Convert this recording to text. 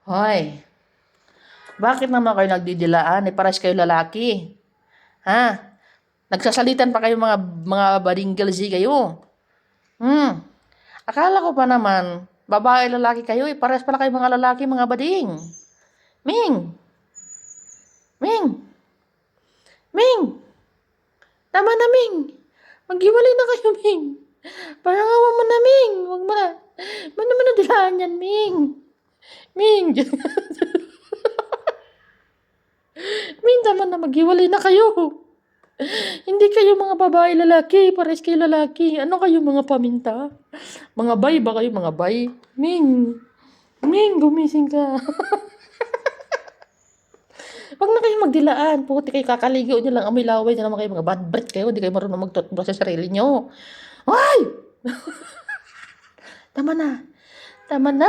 Hoy, bakit naman kayo nagdidilaan? Pares kayo lalaki. Ha? Nagsasalitan pa kayo mga baringalzi kayo. Hmm. Akala ko pa naman, babae lalaki kayo, pares pala kayo mga lalaki, mga bading. Ming! Ming! Ming! Tama na, Ming! Maghiwalay na kayo, Ming! Parangawan mo na, Ming! Huwag mo na. Ba't naman nadilaan yan, Ming? Ming! Ming, tama na, maghiwalay na kayo. Hindi kayo mga babae lalaki, pares kayo lalaki. Ano kayo mga paminta? Mga bay ba kayo, mga bay? Ming! Ming, gumising ka. Wag na kayong magdilaan. Puti kayo kakaligo nyo lang. Amoy laway na naman kayo. Mga bad breath kayo. Hindi kayo marunong mag-toothbrush sa sarili nyo. Hoy! Tama na. Tama na.